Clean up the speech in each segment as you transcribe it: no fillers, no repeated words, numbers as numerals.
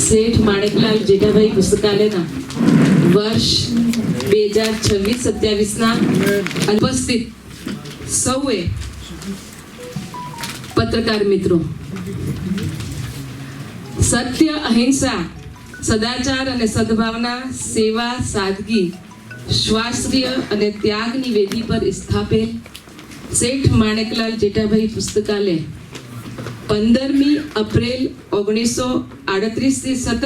શેઠ માણેકલાલ જેઠાભાઈ પુસ્તકાલયના વર્ષ 2026-27ના ઉપસ્થિત સૌએ પત્રકાર મિત્રો, સત્ય, અહિંસા, સદાચાર અને સદભાવના, સેવા, સાદગી, સ્વાશ્રય અને ત્યાગની વેદી પર સ્થાપેલ શેઠ માણેકલાલ જેઠાભાઈ પુસ્તકાલય 15મી એપ્રિલ 1938 થી સતત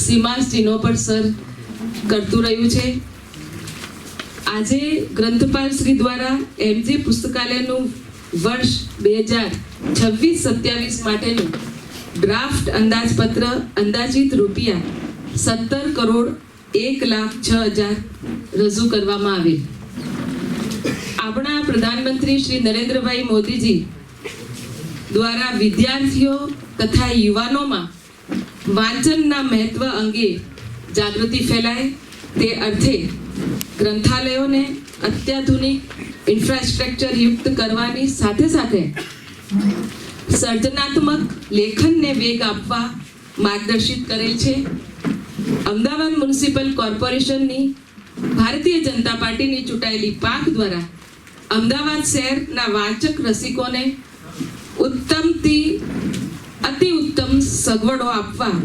સીમાસજીનો પર સર કરતું રહ્યું છે. આજે ગ્રંથપાલ શ્રી દ્વારા એમજી પુસ્તકાલયનું વર્ષ 2026-27 માટેનું ડ્રાફ્ટ અંદાજપત્ર અંદાજિત રૂપિયા 17,01,06,000 રજૂ કરવામાં આવેલ. આપણા પ્રધાનમંત્રી શ્રી નરેન્દ્રભાઈ મોદીજી દ્વારા વિદ્યાર્થીઓ તથા યુવાનોમાં વાંચનના મહત્વ અંગે જાગૃતિ ફેલાય તે અર્થે ગ્રંથાલયોને અત્યાધુનિક ઇન્ફ્રાસ્ટ્રક્ચર યુક્ત કરવાની સાથે સાથે સર્જનાત્મક લેખનને વેગ આપવા માર્ગદર્શિત કરેલ છે. અમદાવાદ મ્યુનિસિપલ કોર્પોરેશનની ભારતીય જનતા પાર્ટીની ચૂંટાયેલી પાંખ દ્વારા અમદાવાદ શહેરના વાંચક રસિકોને ઉત્તમથી અતિ ઉત્તમ સગવડો આપવા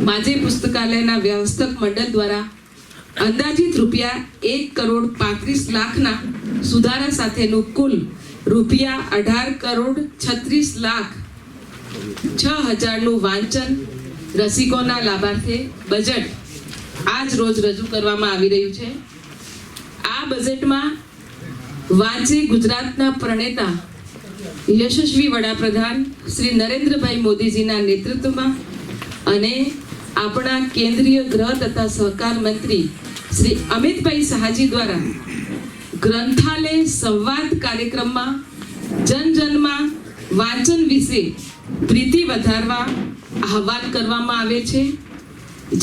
માજી પુસ્તકાલયના વ્યવસ્થાપક મંડળ દ્વારા અંદાજિત રૂપિયા 1,35,00,000ના સુધારા સાથેનું કુલ રૂપિયા 18,36,06,000નું વાંચન રસિકોના લાભાર્થે બજેટ આજ રોજ રજૂ કરવામાં આવી રહ્યું છે. આ બજેટમાં વાંચે ગુજરાતના પ્રણેતા યશસ્વી વડાપ્રધાન શ્રી નરેન્દ્રભાઈ મોદીજીના નેતૃત્વમાં અને આપણા કેન્દ્રીય ગૃહ તથા સહકાર મંત્રી શ્રી અમિતભાઈ શાહજી દ્વારા ગ્રંથાલય સંવાદ કાર્યક્રમમાં જનજનમાં વાંચન વિશે પ્રીતિ વધારવા આહ્વાન કરવામાં આવે છે.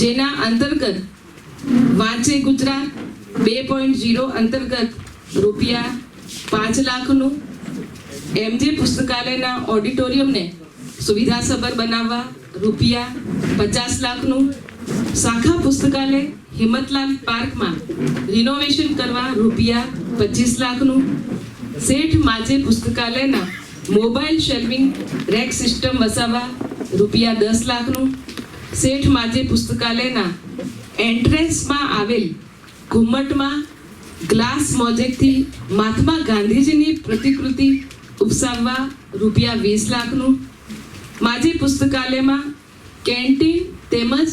જેના અંતર્ગત વાંચે ગુજરાત 2.0 અંતર્ગત રૂપિયા 5 લાખનું એમજે પુસ્તકાલયના ઓડિટોરિયમને સુવિધાસભર બનાવવા રૂપિયા 50 લાખનું, શાખા પુસ્તકાલય હિંમતલાલ પાર્કમાં રિનોવેશન કરવા રૂપિયા 25 લાખનું, શેઠ માજે પુસ્તકાલયના મોબાઈલ શેલ્વિંગ રેક સિસ્ટમ વસાવવા રૂપિયા 10 લાખનું, શેઠ માજે પુસ્તકાલયના એન્ટ્રન્સમાં આવેલ ઘુમ્મટમાં ગ્લાસ મોઝેકથી મહાત્મા ગાંધીજીની પ્રતિકૃતિ ઉપસાવવા રૂપિયા 20 લાખનું, માજી પુસ્તકાલયમાં કેન્ટીન તેમજ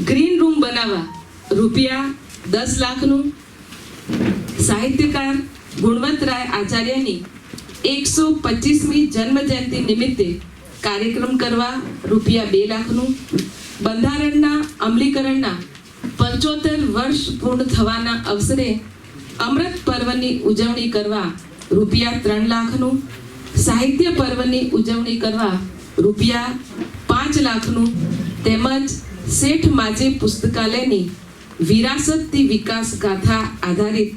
ગ્રીન રૂમ બનાવવા રૂપિયા 10 લાખનું, સાહિત્યકાર ગુણવંતરાય આચાર્યની 125મી જન્મ જયંતિ નિમિત્તે કાર્યક્રમ કરવા રૂપિયા 2 લાખનું, બંધારણના અમલીકરણના 75 વર્ષ પૂર્ણ થવાના અવસરે અમૃત પર્વની ઉજવણી કરવા રૂપિયા 3 લાખનું, સાહિત્ય પર્વની ઉજવણી કરવા રૂપિયા 5 લાખનું તેમજ શેઠ માજે પુસ્તકાલયની વિરાસતથી વિકાસ ગાથા આધારિત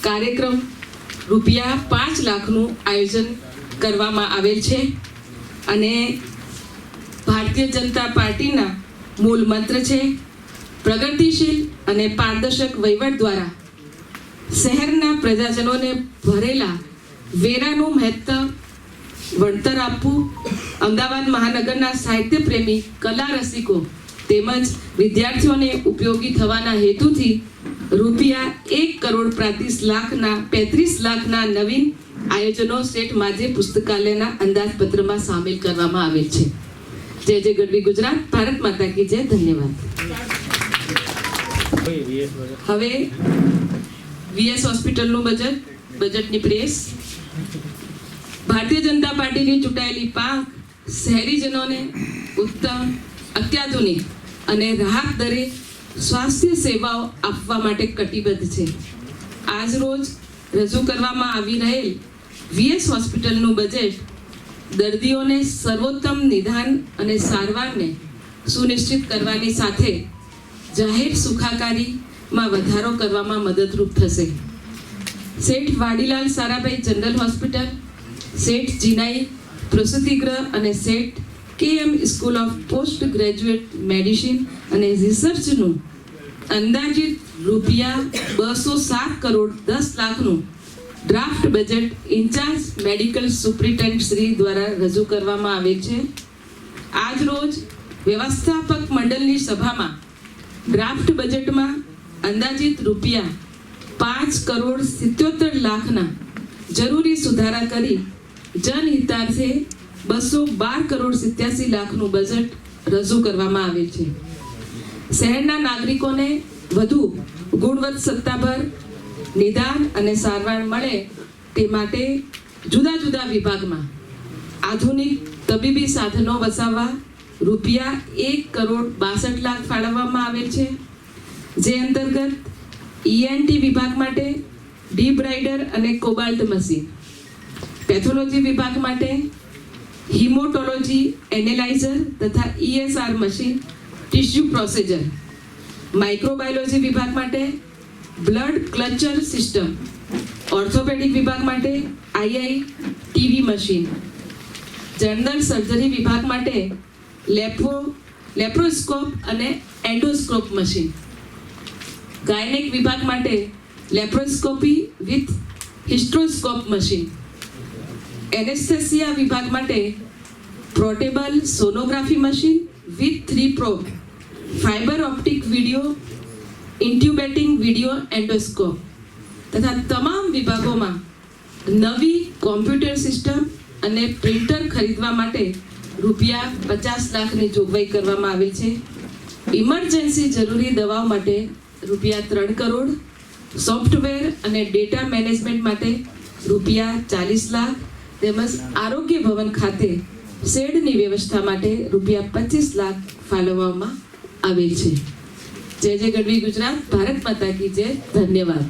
કાર્યક્રમ રૂપિયા 5 લાખનું આયોજન કરવામાં આવેલ છે. અને ભારતીય જનતા પાર્ટીના મૂળ મંત્ર છે પ્રગતિશીલ અને પારદર્શક વહીવટ દ્વારા શહેરના પ્રજાજનોને ભરેલા વેરાનું મહત્વ વળતર આપવું, અમદાવાદ મહાનગરના સાહિત્ય પ્રેમી કલા રસિકો તેમજ વિદ્યાર્થીઓને ઉપયોગી થવાના હેતુથી રૂપિયા 1,35,00,000ના નવીન આયોજનો શેઠ માજે પુસ્તકાલયના અંદાજપત્રમાં સામેલ કરવામાં આવેલ છે. જય જય ગઢવી ગુજરાત, ભારત માતા કી જય. ધન્યવાદ. હવે વીએસ હોસ્પિટલનું બજેટની પ્રેસ. ભારતીય જનતા પાર્ટીની ચૂંટાયેલી પાંખ શહેરીજનોને ઉત્તમ, અત્યાધુનિક અને રાહત દરે સ્વાસ્થ્ય સેવાઓ આપવા માટે કટિબદ્ધ છે. આજ રોજ રજૂ કરવામાં આવી રહેલ વીએસ હોસ્પિટલનું બજેટ દર્દીઓને સર્વોત્તમ નિદાન અને સારવારને સુનિશ્ચિત કરવાની સાથે જાહેર સુખાકારીમાં વધારો કરવામાં મદદરૂપ થશે. શેઠ વાડીલાલ સારાભાઈ જનરલ હોસ્પિટલ, શેઠ જીનાઈ પ્રસૂતિગૃહ અને શેઠ KM school of post graduate medicine અને રિસર્ચનું અંદાજિત રૂપિયા 207 કરોડ 10 લાખનું draft budget incharge medical superintendent Shri દ્વારા રજૂ કરવામાં આવે છે. આજ રોજ વ્યવસ્થાપક મંડળની સભામાં ડ્રાફ્ટ બજેટમાં અંદાજિત રૂપિયા 5 કરોડ 77 લાખના જરૂરી સુધારા કરી જનહિતાર્થે 212 કરોડ 87 લાખનું બજેટ રજૂ કરવામાં આવેલ છે. શહેરના નાગરિકોને વધુ ગુણવત્તાસભર નિદાન અને સારવાર મળે તે માટે જુદા જુદા વિભાગમાં આધુનિક તબીબી સાધનો વસાવવા રૂપિયા 1 કરોડ 62 લાખ ફાળવવામાં આવેલ છે. જે અંતર્ગત ENT વિભાગ માટે ડીબ્રાઇડર અને કોબાલ્ટ મશીન, પેથોલોજી વિભાગ માટે હિમોટોલોજી એનાલાઇઝર તથા ESR machine, tissue processor, microbiology વિભાગ માટે બ્લડ કલ્ચર સિસ્ટમ, ઓર્થોપેડિક વિભાગ માટે IITV મશીન, જનરલ સર્જરી વિભાગ માટે લેપ્રોસ્કોપ અને એન્ડોસ્કોપ મશીન, ગાયનેક વિભાગ માટે laparoscopy with hysteroscope machine, anaesthesia વિભાગ માટે portable sonography machine with 3 probe, fibre optic video intubating video endoscope તથા તમામ વિભાગોમાં નવી કોમ્પ્યુટર સિસ્ટમ અને પ્રિન્ટર ખરીદવા માટે રૂપિયા 50 લાખની જોગવાઈ કરવામાં આવી છે. ઇમરજન્સી જરૂરી દવાઓ માટે રૂપિયા 3 કરોડ, સોફ્ટવેર અને ડેટા મેનેજમેન્ટ માટે રૂપિયા 40 લાખ તેમજ આરોગ્ય ભવન ખાતે શેડની વ્યવસ્થા માટે રૂપિયા 25 લાખ ફાળવવામાં આવેલ છે. જય જય ગઢવી ગુજરાત, ભારત માતા કી જય. ધન્યવાદ.